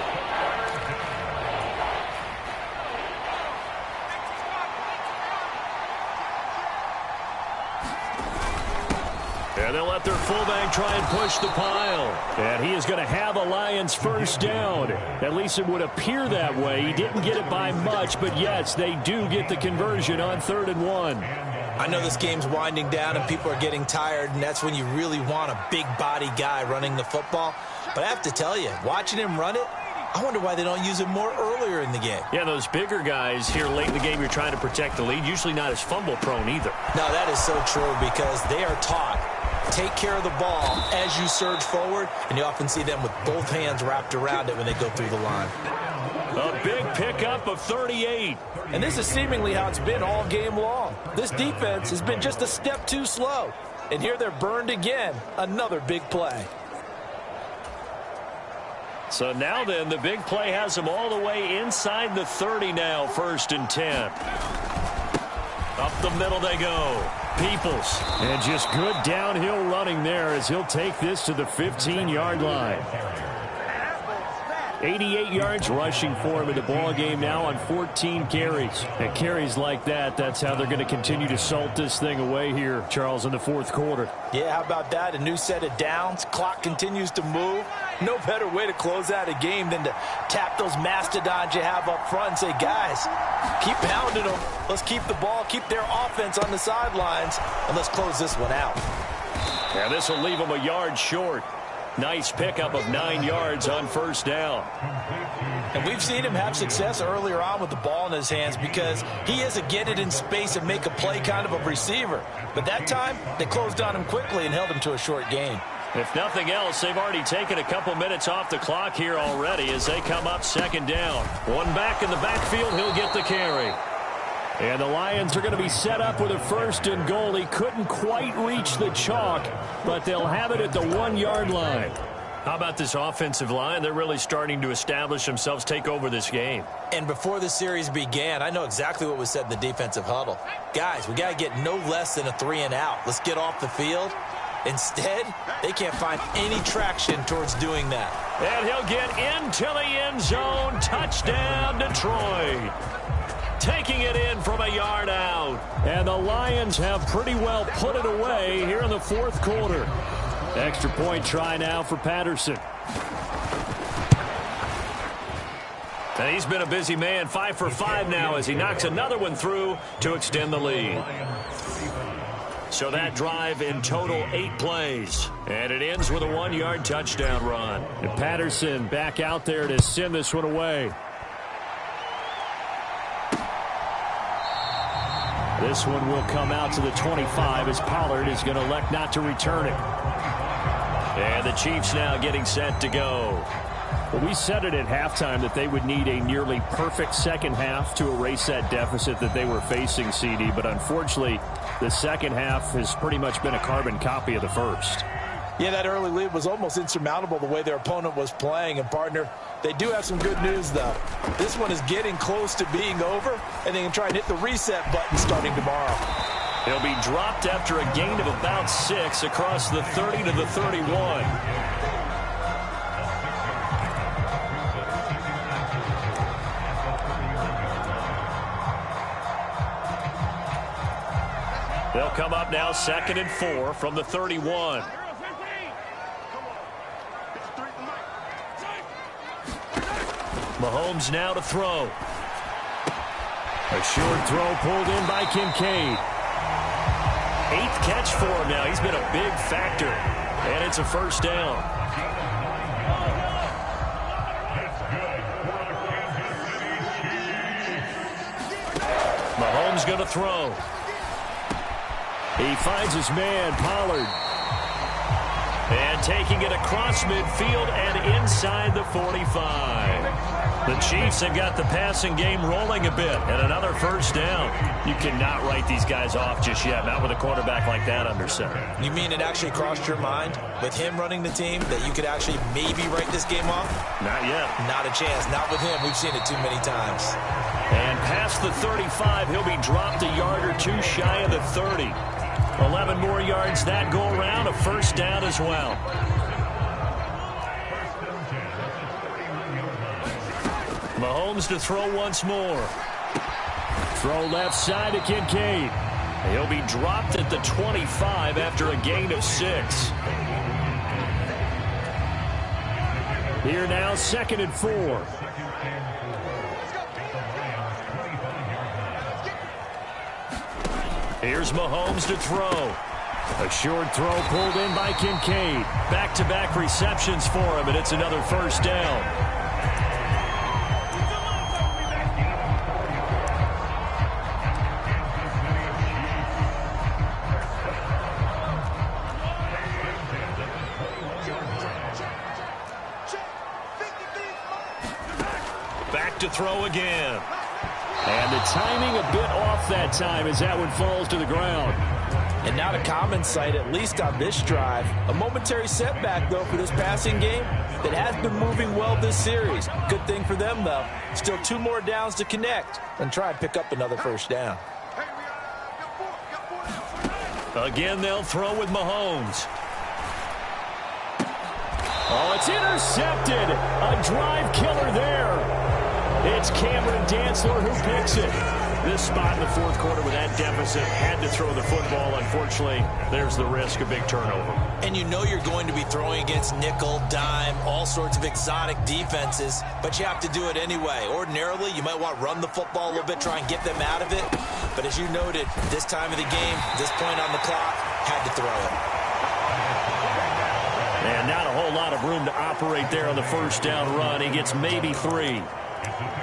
And they'll let their fullback try and push the pile. And he is going to have a Lions first down. At least it would appear that way. He didn't get it by much, but yes, they do get the conversion on 3rd and 1. I know this game's winding down and people are getting tired, and that's when you really want a big body guy running the football. But I have to tell you, watching him run it, I wonder why they don't use him more earlier in the game. Yeah, those bigger guys here late in the game, you're trying to protect the lead, usually not as fumble prone either. No, that is so true because they are taught, take care of the ball as you surge forward, and you often see them with both hands wrapped around it when they go through the line. A big pickup of 38. And this is seemingly how it's been all game long. This defense has been just a step too slow. And here they're burned again. Another big play. So now then, the big play has them all the way inside the 30 now, 1st and 10. Up the middle they go. Peoples. And just good downhill running there as he'll take this to the 15-yard line. 88 yards rushing for him in the ball game now on 14 carries. And carries like that, that's how they're going to continue to salt this thing away here, Charles, in the fourth quarter. Yeah, how about that? A new set of downs. Clock continues to move. No better way to close out a game than to tap those mastodons you have up front and say, guys, keep pounding them. Let's keep the ball, keep their offense on the sidelines, and let's close this one out. Yeah, this will leave them a yard short. Nice pickup of 9 yards on first down. And we've seen him have success earlier on with the ball in his hands because he is a get it in space and make a play kind of a receiver. But that time, they closed on him quickly and held him to a short gain. If nothing else, they've already taken a couple minutes off the clock here already as they come up second down. One back in the backfield, he'll get the carry. And the Lions are going to be set up with a first and goal. He couldn't quite reach the chalk, but they'll have it at the 1 yard line. How about this offensive line? They're really starting to establish themselves, take over this game. And before the series began, I know exactly what was said in the defensive huddle. Guys, we got to get no less than a 3 and out. Let's get off the field. Instead, they can't find any traction towards doing that. And he'll get into the end zone. Touchdown, Detroit. Taking it in from a yard out. And the Lions have pretty well put it away here in the fourth quarter. Extra point try now for Patterson. And he's been a busy man, 5 for 5 now as he knocks another one through to extend the lead. So that drive in total 8 plays. And it ends with a 1 yard touchdown run. And Patterson back out there to send this one away. This one will come out to the 25 as Pollard is going to elect not to return it. And the Chiefs now getting set to go. Well, we said it at halftime that they would need a nearly perfect second half to erase that deficit that they were facing, CD. But unfortunately, the second half has pretty much been a carbon copy of the first. Yeah, that early lead was almost insurmountable the way their opponent was playing. And, partner, they do have some good news, though. This one is getting close to being over, and they can try and hit the reset button starting tomorrow. He'll be dropped after a gain of about 6 across the 30 to the 31. They'll come up now 2nd and 4 from the 31. Mahomes now to throw. A short throw pulled in by Kincaid. 8th catch for him now. He's been a big factor. And it's a first down. Mahomes going to throw. He finds his man, Pollard. And taking it across midfield and inside the 45. The Chiefs have got the passing game rolling a bit. And another first down. You cannot write these guys off just yet. Not with a quarterback like that under center. You mean it actually crossed your mind with him running the team that you could actually maybe write this game off? Not yet. Not a chance. Not with him. We've seen it too many times. And past the 35, he'll be dropped a yard or two shy of the 30. 11 more yards that go around, a first down as well. Mahomes to throw once more. Throw left side to Kincaid. He'll be dropped at the 25 after a gain of 6. Here now, 2nd and 4. Here's Mahomes to throw. A short throw pulled in by Kincaid. Back-to-back receptions for him, and it's another first down. Back to throw again. And the timing a bit off that time as that one falls to the ground. And not a common sight, at least on this drive. A momentary setback, though, for this passing game that has been moving well this series. Good thing for them, though. Still 2 more downs to connect and try and pick up another first down. Again, they'll throw with Mahomes. Oh, it's intercepted. A drive killer there. It's Cameron Dantzler who picks it. This spot in the fourth quarter with that deficit, had to throw the football. Unfortunately, there's the risk of big turnover. And you know you're going to be throwing against nickel, dime, all sorts of exotic defenses, but you have to do it anyway. Ordinarily, you might want to run the football a little bit, try and get them out of it. But as you noted, this time of the game, this point on the clock, had to throw it. And not a whole lot of room to operate there on the first down run. He gets maybe 3.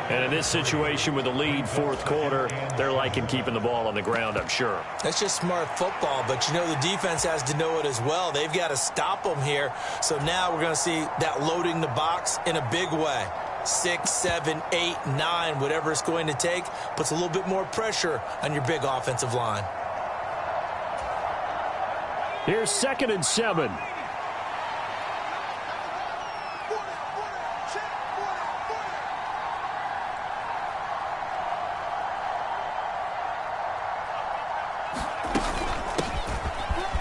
And in this situation with a lead fourth quarter, they're liking keeping the ball on the ground, I'm sure. That's just smart football, but you know the defense has to know it as well. They've got to stop them here. So now we're going to see that loading the box in a big way. 6, 7, 8, 9, whatever it's going to take, puts a little bit more pressure on your big offensive line. Here's 2nd and 7.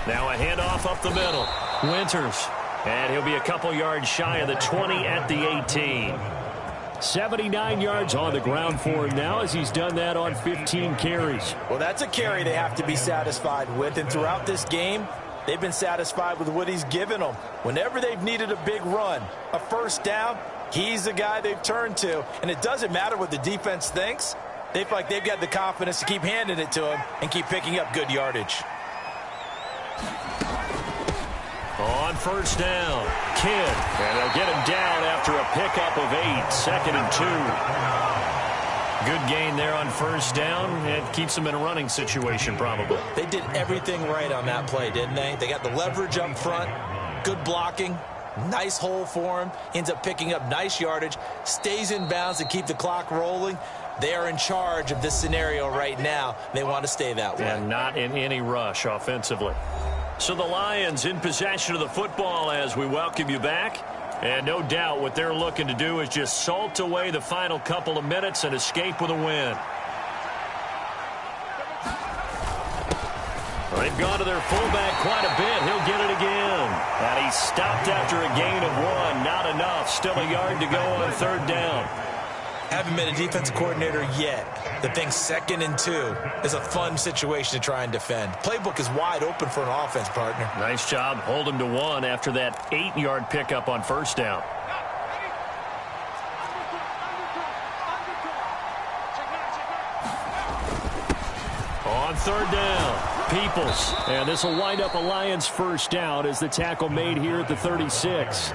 Now a handoff up the middle. Winters. And he'll be a couple yards shy of the 20 at the 18. 79 yards on the ground for him now as he's done that on 15 carries. Well, that's a carry they have to be satisfied with. And throughout this game, they've been satisfied with what he's given them. Whenever they've needed a big run, a first down, he's the guy they've turned to. And it doesn't matter what the defense thinks. They feel like they've got the confidence to keep handing it to him and keep picking up good yardage. On first down, Kidd. And they'll get him down after a pickup of 8. 2nd and 2. Good gain there on first down. It keeps them in a running situation probably. They did everything right on that play, didn't they? They got the leverage up front, good blocking, nice hole for him, ends up picking up nice yardage, stays in bounds to keep the clock rolling. They are in charge of this scenario right now. They want to stay that way. And not in any rush offensively. So the Lions in possession of the football as we welcome you back. And no doubt what they're looking to do is just salt away the final couple of minutes and escape with a win. Well, they've gone to their fullback quite a bit. He'll get it again. And he stopped after a gain of 1. Not enough. Still a yard to go on third down. Haven't been a defensive coordinator yet that thinks 2nd and 2 is a fun situation to try and defend. Playbook is wide open for an offense, partner. Nice job. Hold him to 1 after that 8-yard pickup on first down. On third down, Peoples. And this will wind up a Lions first down as the tackle made here at the 36.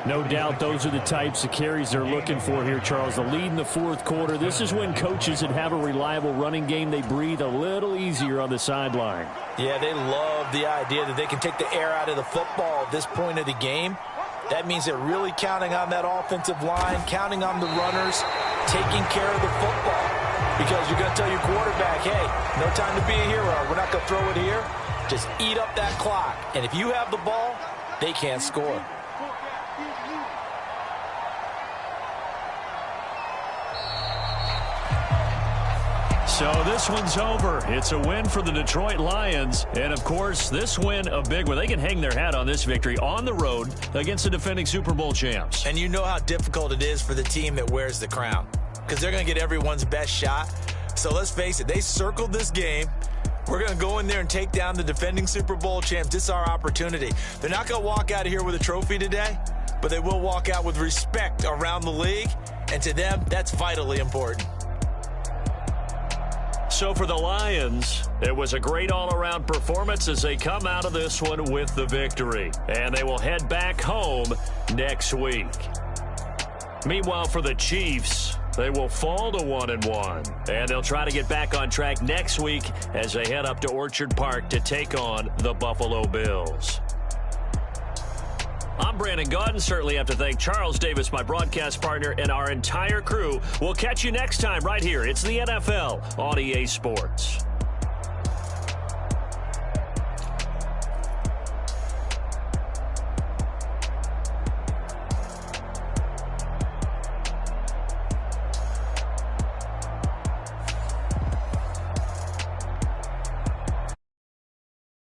No doubt those are the types of carries they're looking for here, Charles. The lead in the fourth quarter. This is when coaches that have a reliable running game, they breathe a little easier on the sideline. Yeah, they love the idea that they can take the air out of the football at this point of the game. That means they're really counting on that offensive line, counting on the runners, taking care of the football. Because you're going to tell your quarterback, hey, no time to be a hero. We're not going to throw it here. Just eat up that clock. And if you have the ball, they can't score. So this one's over. It's a win for the Detroit Lions. And, of course, this win a big one. They can hang their hat on this victory on the road against the defending Super Bowl champs. And you know how difficult it is for the team that wears the crown because they're going to get everyone's best shot. So let's face it, they circled this game. We're going to go in there and take down the defending Super Bowl champs. This is our opportunity. They're not going to walk out of here with a trophy today, but they will walk out with respect around the league. And to them, that's vitally important. So for the Lions, it was a great all-around performance as they come out of this one with the victory. And they will head back home next week. Meanwhile, for the Chiefs, they will fall to 1-1. And they'll try to get back on track next week as they head up to Orchard Park to take on the Buffalo Bills. I'm Brandon Gaudin. Certainly have to thank Charles Davis, my broadcast partner, and our entire crew. We'll catch you next time right here. It's the NFL on EA Sports.